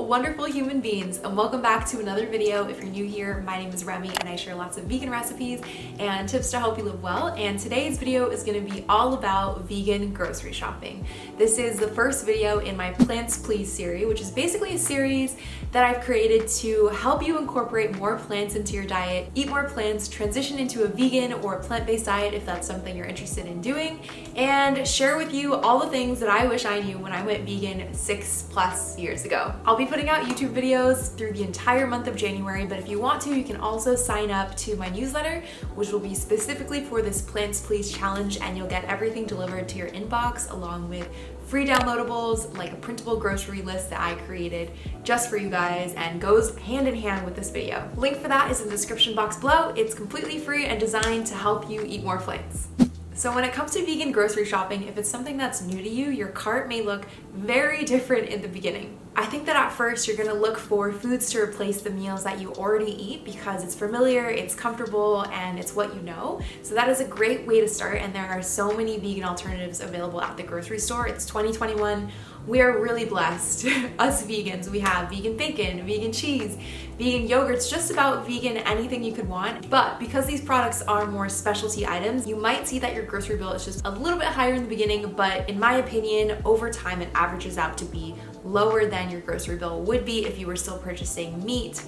wonderful human beings, and welcome back to another video. If you're new here, my name is Remy and I share lots of vegan recipes and tips to help you live well, and today's video is going to be all about vegan grocery shopping. This is the first video in my Plants Please series, which is basically a series that I've created to help you incorporate more plants into your diet, eat more plants, transition into a vegan or plant-based diet if that's something you're interested in doing, and share with you all the things that I wish I knew when I went vegan 6+ years ago. I'll be putting out YouTube videos through the entire month of January, but if you want to, you can also sign up to my newsletter, which will be specifically for this Plants Please challenge, and you'll get everything delivered to your inbox along with free downloadables like a printable grocery list that I created just for you guys and goes hand in hand with this video. Link for that is in the description box below. It's completely free and designed to help you eat more plants. So when it comes to vegan grocery shopping, if it's something that's new to you, your cart may look very different in the beginning. I think that at first you're gonna look for foods to replace the meals that you already eat because it's familiar, it's comfortable, and it's what you know. So that is a great way to start, and there are so many vegan alternatives available at the grocery store. It's 2021. We are really blessed, us vegans. We have vegan bacon, vegan cheese, vegan yogurts, just about vegan anything you could want. But because these products are more specialty items, you might see that your grocery bill is just a little bit higher in the beginning, but in my opinion, over time it averages out to be lower than your grocery bill would be if you were still purchasing meat,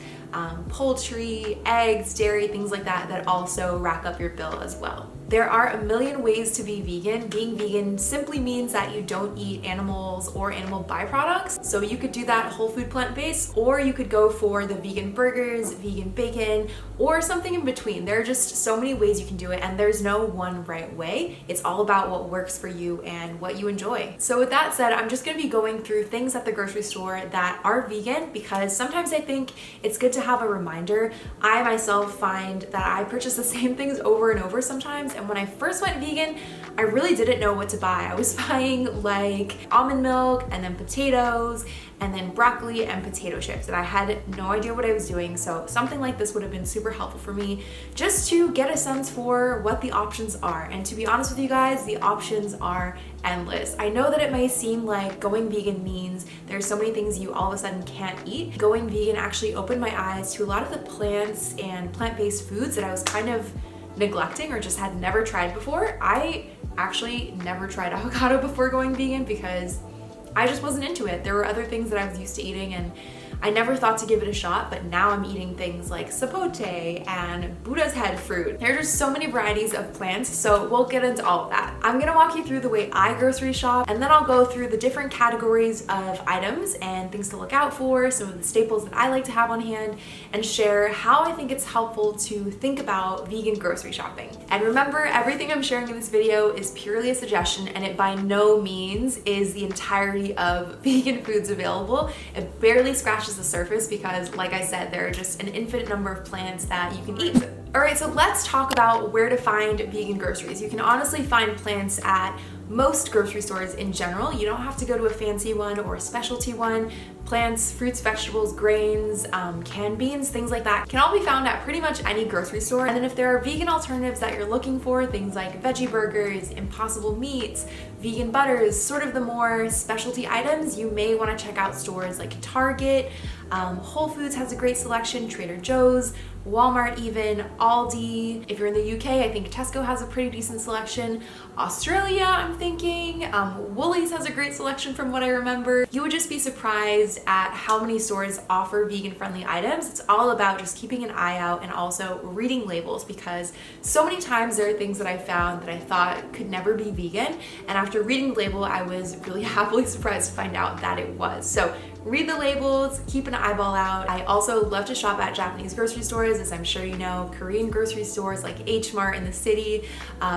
poultry, eggs, dairy, things like that, that also rack up your bill as well. There are a million ways to be vegan. Being vegan simply means that you don't eat animals or animal byproducts. So you could do that whole food plant-based, or you could go for the vegan burgers, vegan bacon, or something in between. There are just so many ways you can do it, and there's no one right way. It's all about what works for you and what you enjoy. So with that said, I'm just gonna be going through things at the grocery store that are vegan because sometimes I think it's good to have a reminder. I myself find that I purchase the same things over and over sometimes, and when I first went vegan, I really didn't know what to buy. I was buying like almond milk and then potatoes and then broccoli and potato chips, and I had no idea what I was doing. So something like this would have been super helpful for me just to get a sense for what the options are. And to be honest with you guys, the options are endless. I know that it may seem like going vegan means there's so many things you all of a sudden can't eat. Going vegan actually opened my eyes to a lot of the plants and plant-based foods that I was kind of neglecting or just had never tried before. I actually never tried avocado before going vegan because I just wasn't into it. There were other things that I was used to eating and I never thought to give it a shot, but now I'm eating things like sapote and Buddha's head fruit. There are just so many varieties of plants, so we'll get into all of that. I'm gonna walk you through the way I grocery shop, and then I'll go through the different categories of items and things to look out for, some of the staples that I like to have on hand, and share how I think it's helpful to think about vegan grocery shopping. And remember, everything I'm sharing in this video is purely a suggestion, and it by no means is the entirety of vegan foods available. It barely scratches the surface because, like I said, there are just an infinite number of plants that you can eat. All right, so let's talk about where to find vegan groceries. You can honestly find plants at most grocery stores in general. You don't have to go to a fancy one or a specialty one. Plants, fruits, vegetables, grains, canned beans, things like that can all be found at pretty much any grocery store. And then if there are vegan alternatives that you're looking for, things like veggie burgers, impossible meats, vegan butters, sort of the more specialty items, you may want to check out stores like Target. Whole Foods has a great selection, Trader Joe's, Walmart even, Aldi. If you're in the UK, I think Tesco has a pretty decent selection. Australia, I'm thinking. Woolies has a great selection from what I remember. You would just be surprised at how many stores offer vegan-friendly items. It's all about just keeping an eye out and also reading labels, because so many times there are things that I found that I thought could never be vegan, and after reading the label, I was really happily surprised to find out that it was. So read the labels, keep an eyeball out. I also love to shop at Japanese grocery stores, as I'm sure you know, Korean grocery stores like H Mart in the city,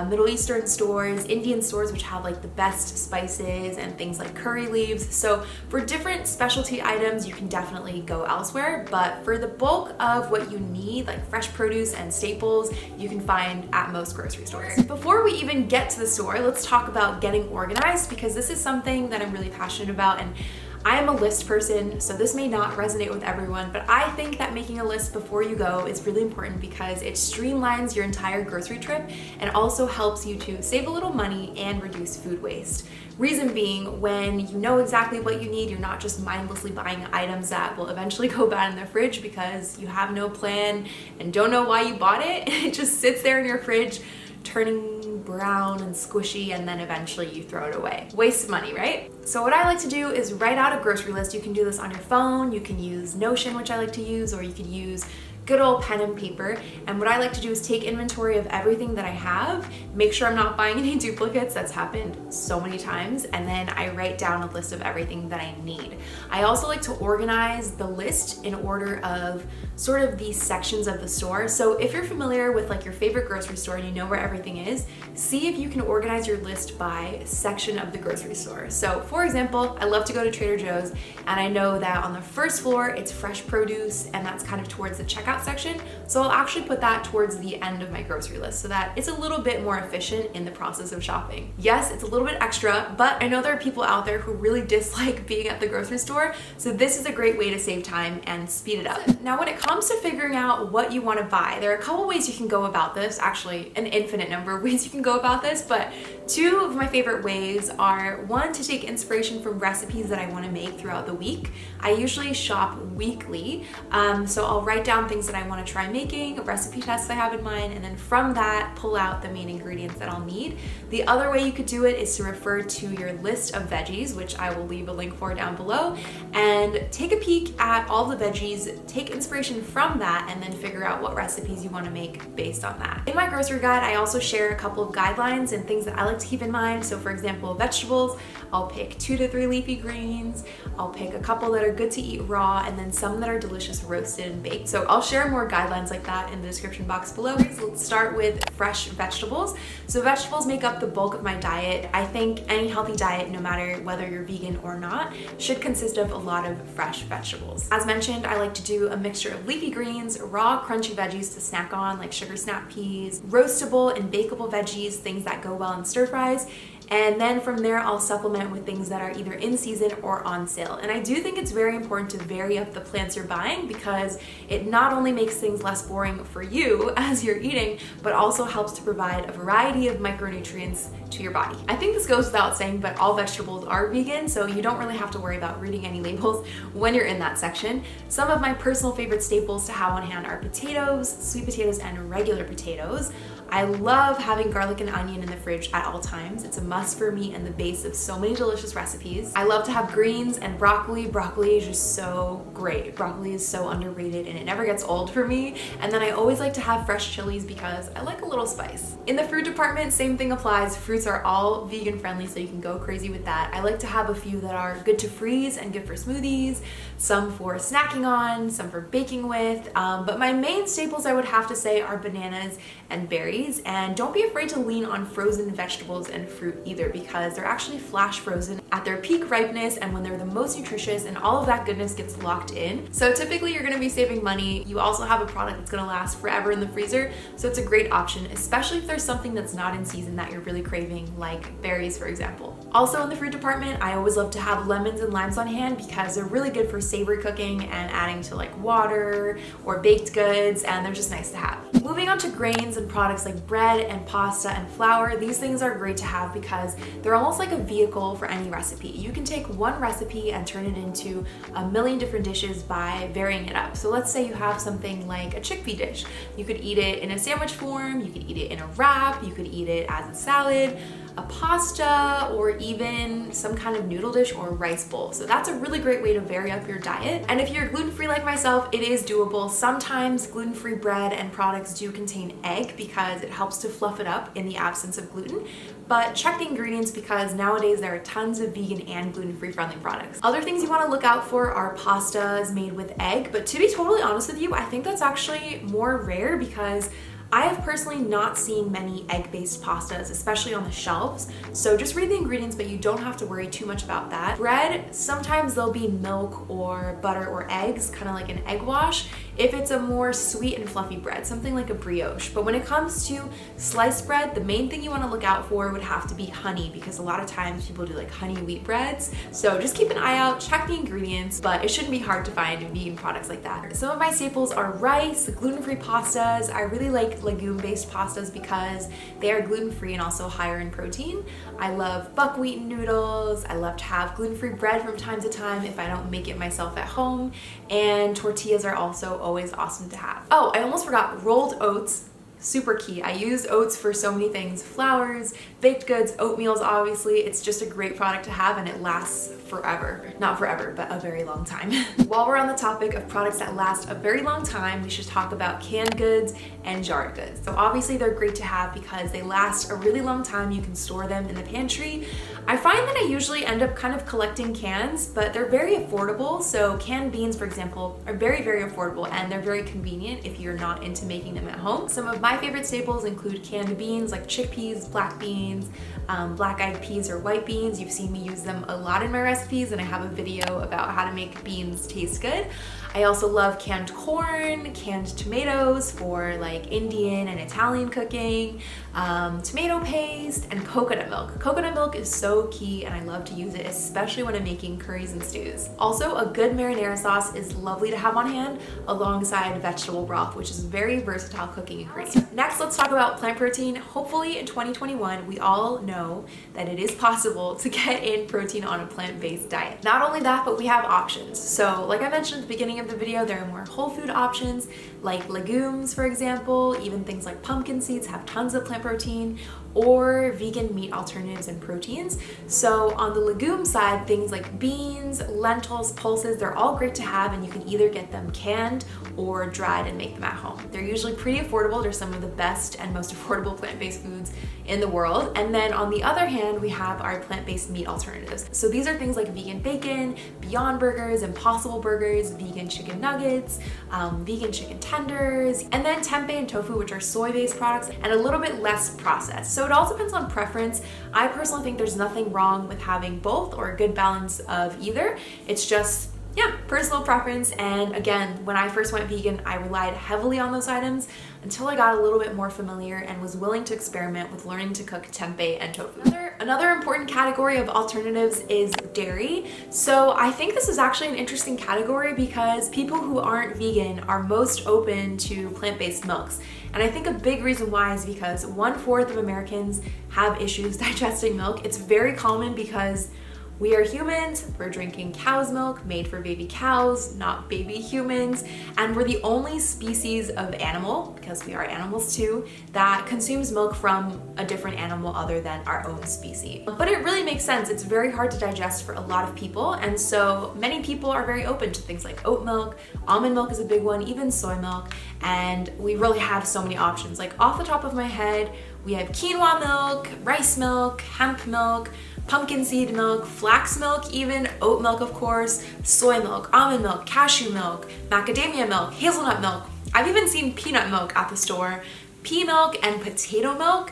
Middle Eastern stores, Indian stores which have like the best spices and things like curry leaves. So for different specialty items, you can definitely go elsewhere, but for the bulk of what you need, like fresh produce and staples, you can find at most grocery stores. Before we even get to the store, let's talk about getting organized, because this is something that I'm really passionate about, and I am a list person, so this may not resonate with everyone, but I think that making a list before you go is really important because it streamlines your entire grocery trip and also helps you to save a little money and reduce food waste. Reason being, when you know exactly what you need, you're not just mindlessly buying items that will eventually go bad in the fridge because you have no plan and don't know why you bought it. It just sits there in your fridge turning brown and squishy, and then eventually you throw it away. Waste of money, right? So what I like to do is write out a grocery list. You can do this on your phone, you can use Notion, which I like to use, or you could use good old pen and paper. And what I like to do is take inventory of everything that I have, make sure I'm not buying any duplicates. That's happened so many times. And then I write down a list of everything that I need. I also like to organize the list in order of sort of these sections of the store. So if you're familiar with like your favorite grocery store and you know where everything is, see if you can organize your list by section of the grocery store. So for example, I love to go to Trader Joe's, and I know that on the first floor it's fresh produce, and that's kind of towards the checkout section. So I'll actually put that towards the end of my grocery list so that it's a little bit more efficient in the process of shopping. Yes, it's a little bit extra, but I know there are people out there who really dislike being at the grocery store, so this is a great way to save time and speed it up. Now, when it comes to figuring out what you want to buy, there are a couple ways you can go about this, actually an infinite number of ways you can go about this, but two of my favorite ways are, one, to take inspiration from recipes that I want to make throughout the week. I usually shop weekly, so I'll write down things that I want to try making, recipe tests I have in mind, and then from that pull out the main ingredients that I'll need. The other way you could do it is to refer to your list of veggies, which I will leave a link for down below, and take a peek at all the veggies, take inspiration from that, and then figure out what recipes you want to make based on that. In my grocery guide, I also share a couple of guidelines and things that I like to keep in mind. So for example, vegetables, I'll pick 2 to 3 leafy greens, I'll pick a couple that are good to eat raw, and then some that are delicious roasted and baked. So I'll share more guidelines like that in the description box below. So let's start with fresh vegetables. So vegetables make up the bulk of my diet. I think any healthy diet, no matter whether you're vegan or not, should consist of a lot of fresh vegetables. As mentioned, I like to do a mixture of leafy greens, raw crunchy veggies to snack on like sugar snap peas, roastable and bakeable veggies, things that go well in stir fries. And then from there, I'll supplement with things that are either in season or on sale. And I do think it's very important to vary up the plants you're buying because it not only makes things less boring for you as you're eating, but also helps to provide a variety of micronutrients to your body. I think this goes without saying, but all vegetables are vegan, so you don't really have to worry about reading any labels when you're in that section. Some of my personal favorite staples to have on hand are potatoes, sweet potatoes, and regular potatoes. I love having garlic and onion in the fridge at all times. It's a must for me and the base of so many delicious recipes. I love to have greens and broccoli. Broccoli is just so great. Broccoli is so underrated and it never gets old for me. And then I always like to have fresh chilies because I like a little spice. In the fruit department, same thing applies. Fruits are all vegan friendly, so you can go crazy with that. I like to have a few that are good to freeze and good for smoothies, some for snacking on, some for baking with. But my main staples, I would have to say, are bananas and berries. And don't be afraid to lean on frozen vegetables and fruit either, because they're actually flash frozen at their peak ripeness and when they're the most nutritious, and all of that goodness gets locked in. So typically you're gonna be saving money. You also have a product that's gonna last forever in the freezer, so it's a great option, especially if there's something that's not in season that you're really craving, like berries, for example. Also in the fruit department, I always love to have lemons and limes on hand because they're really good for savory cooking and adding to like water or baked goods, and they're just nice to have. Moving on to grains and products like bread and pasta and flour, these things are great to have because they're almost like a vehicle for any recipe. You can take one recipe and turn it into a million different dishes by varying it up. So let's say you have something like a chickpea dish. You could eat it in a sandwich form, you could eat it in a wrap, you could eat it as a salad, a pasta, or even some kind of noodle dish or rice bowl. So that's a really great way to vary up your diet. And if you're gluten-free like myself, it is doable. Sometimes gluten-free bread and products do contain egg because it helps to fluff it up in the absence of gluten. But check the ingredients because nowadays there are tons of vegan and gluten-free friendly products. Other things you want to look out for are pastas made with egg, but to be totally honest with you, I think that's actually more rare because I have personally not seen many egg-based pastas, especially on the shelves. So just read the ingredients, but you don't have to worry too much about that. Bread, sometimes there'll be milk or butter or eggs, kind of like an egg wash. if it's a more sweet and fluffy bread, something like a brioche. But when it comes to sliced bread, the main thing you want to look out for would have to be honey, because a lot of times people do like honey wheat breads. So just keep an eye out, check the ingredients, but it shouldn't be hard to find vegan products like that. Some of my staples are rice, gluten-free pastas. I really like legume-based pastas because they are gluten-free and also higher in protein. I love buckwheat noodles. I love to have gluten-free bread from time to time if I don't make it myself at home. And tortillas are also always awesome to have. Oh, I almost forgot rolled oats. Super key. I use oats for so many things: flours, baked goods, oatmeals, obviously. It's just a great product to have and it lasts forever. Not forever, but a very long time. While we're on the topic of products that last a very long time, we should talk about canned goods and jarred goods. So obviously they're great to have because they last a really long time. You can store them in the pantry. I find that I usually end up kind of collecting cans, but they're very affordable. So canned beans, for example, are very, very affordable and they're very convenient if you're not into making them at home. Some of my favorite staples include canned beans like chickpeas, black beans, black-eyed peas or white beans. You've seen me use them a lot in my recipes and I have a video about how to make beans taste good. I also love canned corn, canned tomatoes for like Indian and Italian cooking, tomato paste, and coconut milk. Coconut milk is so key and I love to use it, especially when I'm making curries and stews. Also, a good marinara sauce is lovely to have on hand alongside vegetable broth, which is a very versatile cooking ingredient. Next, let's talk about plant protein. Hopefully in 2021, we all know that it is possible to get in protein on a plant-based diet. Not only that, but we have options. So like I mentioned at the beginning of the video, there are more whole food options like legumes, for example. Even things like pumpkin seeds have tons of plant protein, or vegan meat alternatives and proteins. So on the legume side, things like beans, lentils, pulses, they're all great to have and you can either get them canned or dried and make them at home. They're usually pretty affordable. They're some of the best and most affordable plant-based foods in the world. And then on the other hand, we have our plant-based meat alternatives. So these are things like vegan bacon, Beyond Burgers, Impossible Burgers, vegan chicken nuggets, vegan chicken tenders, and then tempeh and tofu, which are soy-based products and a little bit less processed. So it all depends on preference. I personally think there's nothing wrong with having both or a good balance of either. It's just, yeah, personal preference. And again, when I first went vegan, I relied heavily on those items until I got a little bit more familiar and was willing to experiment with learning to cook tempeh and tofu. Another important category of alternatives is dairy. So I think this is actually an interesting category because people who aren't vegan are most open to plant-based milks. And I think a big reason why is because 1/4 of Americans have issues digesting milk. It's very common because we are humans, we're drinking cow's milk made for baby cows, not baby humans, and we're the only species of animal, because we are animals too, that consumes milk from a different animal other than our own species. But it really makes sense. It's very hard to digest for a lot of people, and so many people are very open to things like oat milk, almond milk is a big one, even soy milk, and we really have so many options. Like off the top of my head, we have quinoa milk, rice milk, hemp milk, pumpkin seed milk, flax milk even, oat milk of course, soy milk, almond milk, cashew milk, macadamia milk, hazelnut milk. I've even seen peanut milk at the store, pea milk, and potato milk.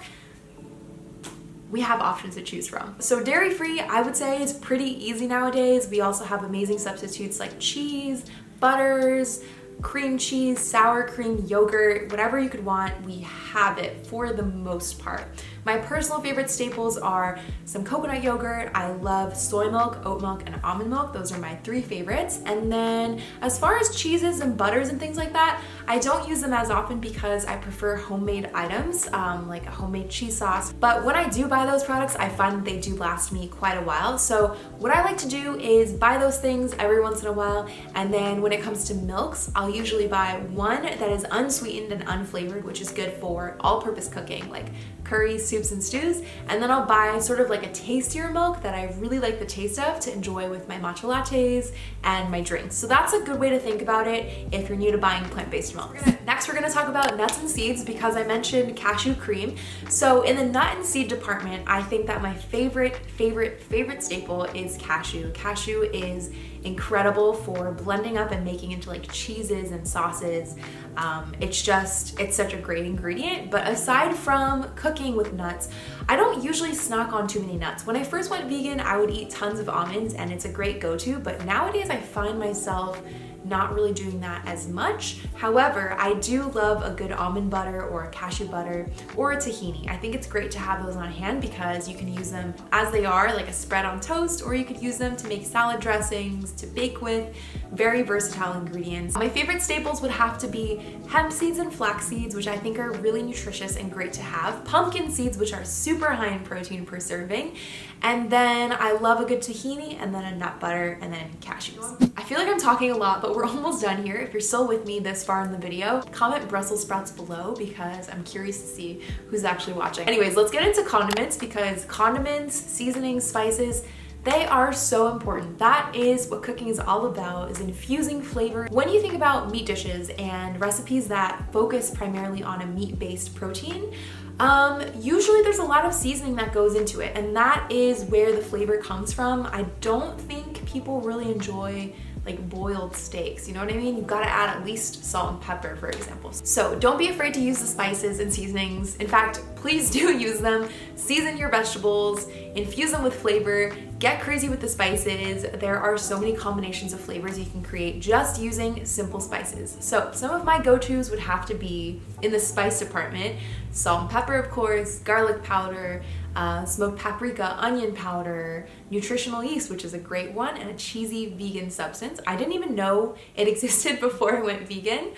We have options to choose from. So dairy-free, I would say, is pretty easy nowadays. We also have amazing substitutes like cheese, butters, cream cheese, sour cream, yogurt, whatever you could want, we have it for the most part. My personal favorite staples are some coconut yogurt. I love soy milk, oat milk, and almond milk. Those are my 3 favorites. And then as far as cheeses and butters and things like that, I don't use them as often because I prefer homemade items, like a homemade cheese sauce. But when I do buy those products, I find that they do last me quite a while. So what I like to do is buy those things every once in a while. And then when it comes to milks, I'll usually buy one that is unsweetened and unflavored, which is good for all-purpose cooking, like curries, soups, and stews. And then I'll buy sort of like a tastier milk that I really like the taste of to enjoy with my matcha lattes and my drinks. So that's a good way to think about it if you're new to buying plant-based milk. Next, we're gonna talk about nuts and seeds because I mentioned cashew cream. So in the nut and seed department, I think that my favorite staple is cashew. Cashew is incredible for blending up and making into like cheeses and sauces. It's such a great ingredient. But aside from cooking with nuts, I don't usually snack on too many nuts. When I first went vegan, I would eat tons of almonds and it's a great go-to, but nowadays I find myself not really doing that as much. However, I do love a good almond butter or a cashew butter or a tahini. I think it's great to have those on hand because you can use them as they are, like a spread on toast, or you could use them to make salad dressings, to bake with. Very versatile ingredients. My favorite staples would have to be hemp seeds and flax seeds, which I think are really nutritious and great to have. Pumpkin seeds, which are super high in protein per serving. And then I love a good tahini, and then a nut butter, and then cashews. I feel like I'm talking a lot, but we're almost done here. If you're still with me this far in the video, comment Brussels sprouts below because I'm curious to see who's actually watching. Anyways, let's get into condiments because condiments, seasonings, spices, they are so important. That is what cooking is all about, is infusing flavor. When you think about meat dishes and recipes that focus primarily on a meat-based protein, usually there's a lot of seasoning that goes into it, and that is where the flavor comes from. I don't think people really enjoy like boiled steaks, you know what I mean? You've got to add at least salt and pepper, for example. So don't be afraid to use the spices and seasonings. In fact, please do use them. Season your vegetables, infuse them with flavor, get crazy with the spices. There are so many combinations of flavors you can create just using simple spices. So some of my go-tos would have to be in the spice department: salt and pepper, of course, garlic powder, smoked paprika, onion powder, nutritional yeast, which is a great one, and a cheesy vegan substance. I didn't even know it existed before I went vegan.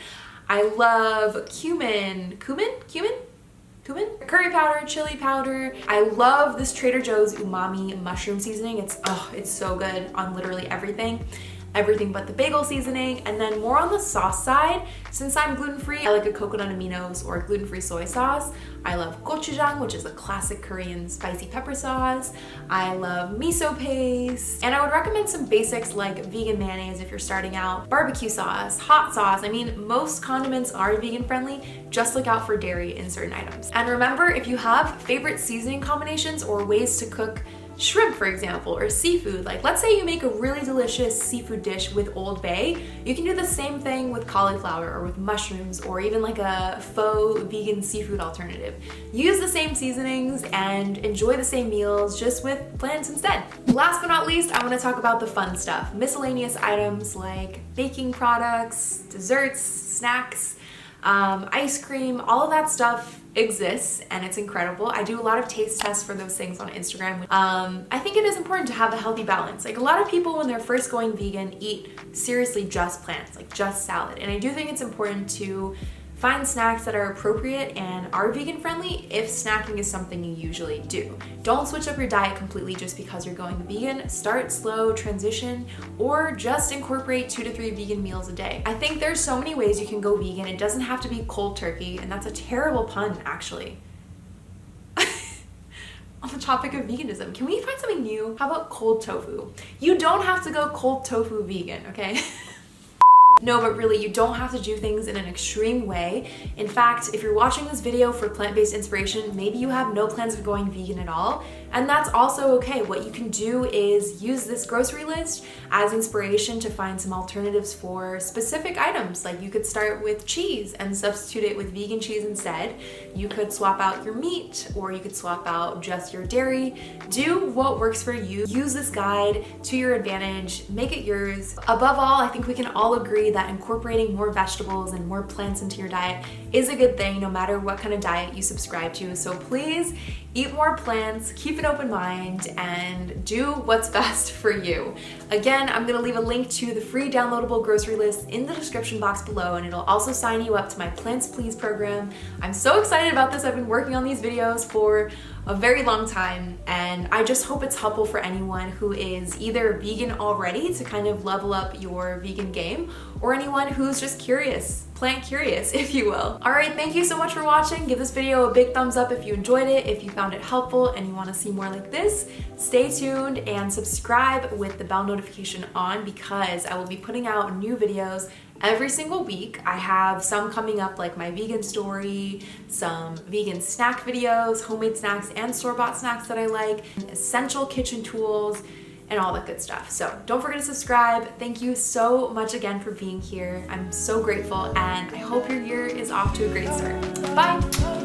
I love cumin, curry powder, chili powder. I love this Trader Joe's umami mushroom seasoning. It's so good on literally everything but the bagel seasoning. And then more on the sauce side, since I'm gluten-free, I like a coconut aminos or gluten-free soy sauce. I love gochujang, which is a classic Korean spicy pepper sauce. I love miso paste, and I would recommend some basics like vegan mayonnaise if you're starting out, barbecue sauce, hot sauce. I mean, most condiments are vegan friendly. Just look out for dairy in certain items. And remember, if you have favorite seasoning combinations or ways to cook shrimp, for example, or seafood, like let's say you make a really delicious seafood dish with Old Bay, you can do the same thing with cauliflower or with mushrooms or even like a faux vegan seafood alternative. Use the same seasonings and enjoy the same meals, just with plants instead. Last but not least, I want to talk about the fun stuff. Miscellaneous items like baking products, desserts, snacks, ice cream, all of that stuff exists and it's incredible. I do a lot of taste tests for those things on Instagram. I think it is important to have a healthy balance. Like a lot of people when they're first going vegan eat seriously just plants, like just salad. And I do think it's important to find snacks that are appropriate and are vegan friendly if snacking is something you usually do. Don't switch up your diet completely just because you're going vegan. Start slow, transition, or just incorporate 2 to 3 vegan meals a day. I think there's so many ways you can go vegan. It doesn't have to be cold turkey, and that's a terrible pun, actually. On the topic of veganism, can we find something new? How about cold tofu? You don't have to go cold tofu vegan, okay? No, but really, you don't have to do things in an extreme way. In fact, if you're watching this video for plant-based inspiration, maybe you have no plans of going vegan at all, and that's also okay. What you can do is use this grocery list as inspiration to find some alternatives for specific items. Like you could start with cheese and substitute it with vegan cheese instead. You could swap out your meat, or you could swap out just your dairy. Do what works for you. Use this guide to your advantage, make it yours. Above all, I think we can all agree that incorporating more vegetables and more plants into your diet is a good thing no matter what kind of diet you subscribe to. So please eat more plants, keep an open mind, and do what's best for you. Again, I'm gonna leave a link to the free downloadable grocery list in the description box below, and it'll also sign you up to my Plants Please program. I'm so excited about this. I've been working on these videos for a very long time, and I just hope it's helpful for anyone who is either vegan already to kind of level up your vegan game, or anyone who's just curious, plant curious, if you will. All right, thank you so much for watching. Give this video a big thumbs up if you enjoyed it. If you found it helpful and you want to see more like this, stay tuned and subscribe with the bell notification on, because I will be putting out new videos every single week. I have some coming up like my vegan story, some vegan snack videos, homemade snacks and store-bought snacks that I like, essential kitchen tools, and all that good stuff. So don't forget to subscribe. Thank you so much again for being here. I'm so grateful, and I hope your year is off to a great start. Bye.